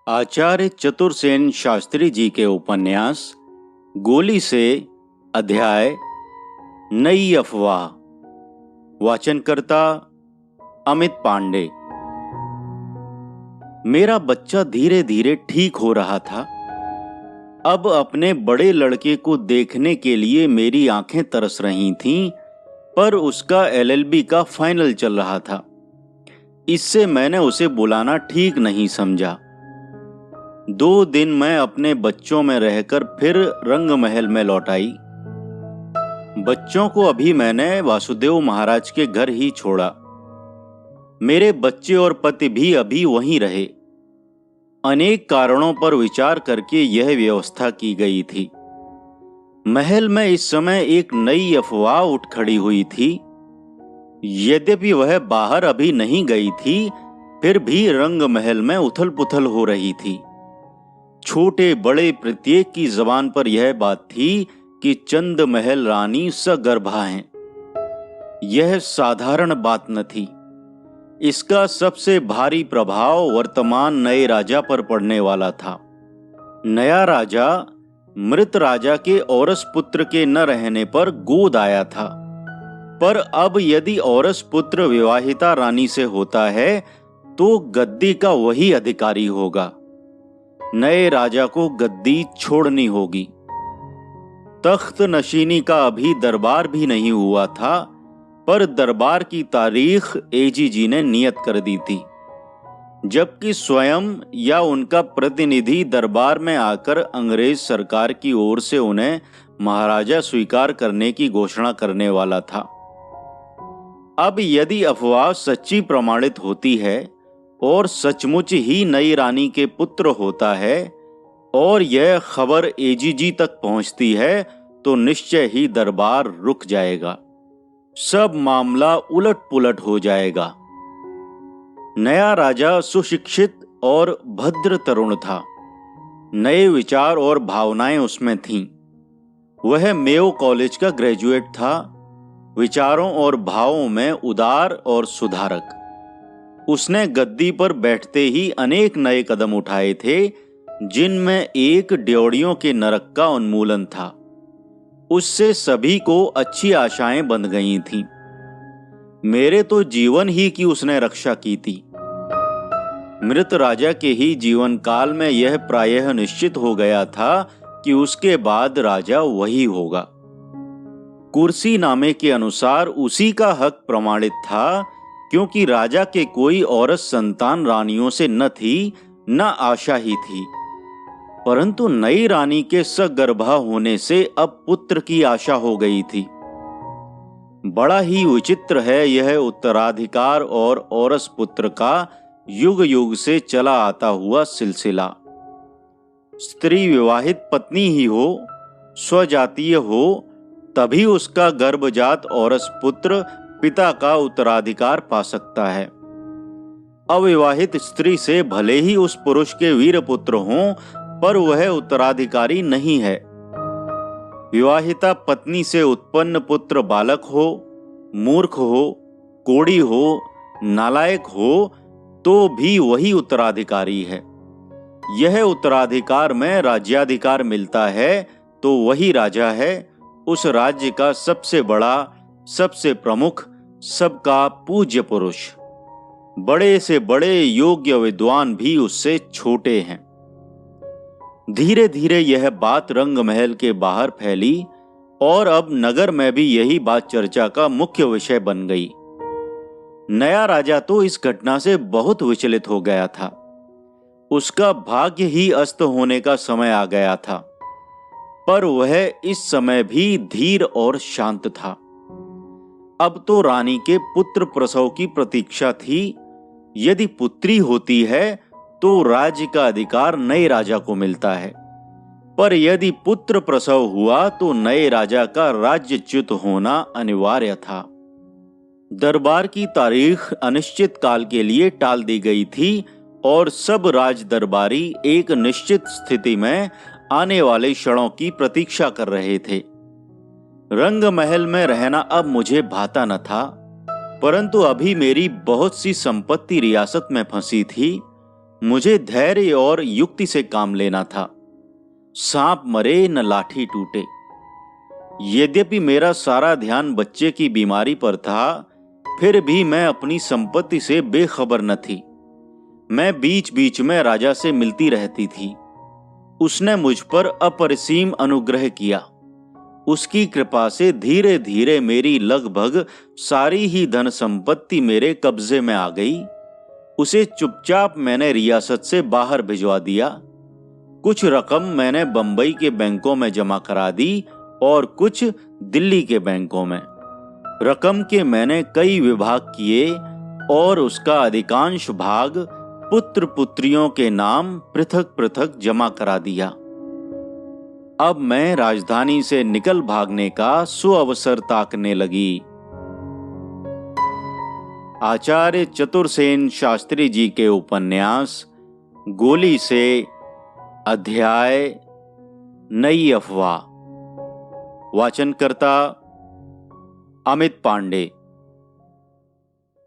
आचार्य चतुरसेन शास्त्री जी के उपन्यास गोली से अध्याय नई अफवाह। वाचनकर्ता अमित पांडे। मेरा बच्चा धीरे धीरे ठीक हो रहा था। अब अपने बड़े लड़के को देखने के लिए मेरी आंखें तरस रही थीं, पर उसका एलएलबी का फाइनल चल रहा था। इससे मैंने उसे बुलाना ठीक नहीं समझा। 2 दिन मैं अपने बच्चों में रहकर फिर रंग महल में लौट आई। बच्चों को अभी मैंने वासुदेव महाराज के घर ही छोड़ा। मेरे बच्चे और पति भी अभी वहीं रहे। अनेक कारणों पर विचार करके यह व्यवस्था की गई थी। महल में इस समय एक नई अफवाह उठ खड़ी हुई थी। यद्यपि वह बाहर अभी नहीं गई थी, फिर भी रंग महल में उथल पुथल हो रही थी। छोटे बड़े प्रत्येक की जबान पर यह बात थी कि चंद महल रानी सगर्भा हैं। यह साधारण बात न थी। इसका सबसे भारी प्रभाव वर्तमान नए राजा पर पड़ने वाला था। नया राजा मृत राजा के औरस पुत्र के न रहने पर गोद आया था, पर अब यदि औरस पुत्र विवाहिता रानी से होता है तो गद्दी का वही अधिकारी होगा। नए राजा को गद्दी छोड़नी होगी। तख्त नशीनी का अभी दरबार भी नहीं हुआ था, पर दरबार की तारीख एजीजी ने नियत कर दी थी, जबकि स्वयं या उनका प्रतिनिधि दरबार में आकर अंग्रेज सरकार की ओर से उन्हें महाराजा स्वीकार करने की घोषणा करने वाला था। अब यदि अफवाह सच्ची प्रमाणित होती है और सचमुच ही नई रानी के पुत्र होता है और यह खबर एजीजी तक पहुंचती है, तो निश्चय ही दरबार रुक जाएगा। सब मामला उलट पुलट हो जाएगा। नया राजा सुशिक्षित और भद्र तरुण था। नए विचार और भावनाएं उसमें थीं। वह मेयो कॉलेज का ग्रेजुएट था। विचारों और भावों में उदार और सुधारक। उसने गद्दी पर बैठते ही अनेक नए कदम उठाए थे, जिनमें एक ड्योढ़ियों के नरक का उन्मूलन था। उससे सभी को अच्छी आशाएं बंध गई थीं। मेरे तो जीवन ही की उसने रक्षा की थी। मृत राजा के ही जीवन काल में यह प्रायः निश्चित हो गया था कि उसके बाद राजा वही होगा। कुर्सी नामे के अनुसार उसी का हक प्रमाणित था, क्योंकि राजा के कोई औरत संतान रानियों से न थी, न आशा ही थी। परंतु नई रानी के सगर्भा होने से अब पुत्र की आशा हो गई थी। बड़ा ही विचित्र है यह उत्तराधिकार और औरस पुत्र का युग युग से चला आता हुआ सिलसिला। स्त्री विवाहित पत्नी ही हो, स्वजातीय हो, तभी उसका गर्भजात औरस पुत्र पिता का उत्तराधिकार पा सकता है। अविवाहित स्त्री से भले ही उस पुरुष के वीर पुत्र हों, पर वह उत्तराधिकारी नहीं है। विवाहिता पत्नी से उत्पन्न पुत्र बालक हो, मूर्ख हो, कोढ़ी हो, नालायक हो, तो भी वही उत्तराधिकारी है। यह उत्तराधिकार में राज्याधिकार मिलता है तो वही राजा है। उस राज्य का सबसे बड़ा, सबसे प्रमुख, सबका पूज्य पुरुष। बड़े से बड़े योग्य विद्वान भी उससे छोटे हैं। धीरे धीरे यह बात रंग महल के बाहर फैली और अब नगर में भी यही बात चर्चा का मुख्य विषय बन गई। नया राजा तो इस घटना से बहुत विचलित हो गया था। उसका भाग्य ही अस्त होने का समय आ गया था, पर वह इस समय भी धीर और शांत था। अब तो रानी के पुत्र प्रसव की प्रतीक्षा थी। यदि पुत्री होती है तो राज्य का अधिकार नए राजा को मिलता है, पर यदि पुत्र प्रसव हुआ तो नए राजा का राज्यच्युत होना अनिवार्य था। दरबार की तारीख अनिश्चित काल के लिए टाल दी गई थी और सब राज दरबारी एक निश्चित स्थिति में आने वाले क्षणों की प्रतीक्षा कर रहे थे। रंग महल में रहना अब मुझे भाता न था, परंतु अभी मेरी बहुत सी संपत्ति रियासत में फंसी थी मुझे धैर्य और युक्ति से काम लेना था। सांप मरे न लाठी टूटे। यद्यपि मेरा सारा ध्यान बच्चे की बीमारी पर था, फिर भी मैं अपनी संपत्ति से बेखबर न थी। मैं बीच बीच में राजा से मिलती रहती थी। उसने मुझ पर अपरिसीम अनुग्रह किया। उसकी कृपा से धीरे धीरे मेरी लगभग सारी ही धन संपत्ति मेरे कब्जे में आ गई। उसे चुपचाप मैंने रियासत से बाहर भिजवा दिया। कुछ रकम मैंने बंबई के बैंकों में जमा करा दी और कुछ दिल्ली के बैंकों में। रकम के मैंने कई विभाग किए और उसका अधिकांश भाग पुत्र पुत्रियों के नाम पृथक पृथक जमा करा दिया। अब मैं राजधानी से निकल भागने का सुअवसर ताकने लगी। आचार्य चतुरसेन शास्त्री जी के उपन्यास गोली से अध्याय नई अफवाह। वाचनकर्ता अमित पांडे।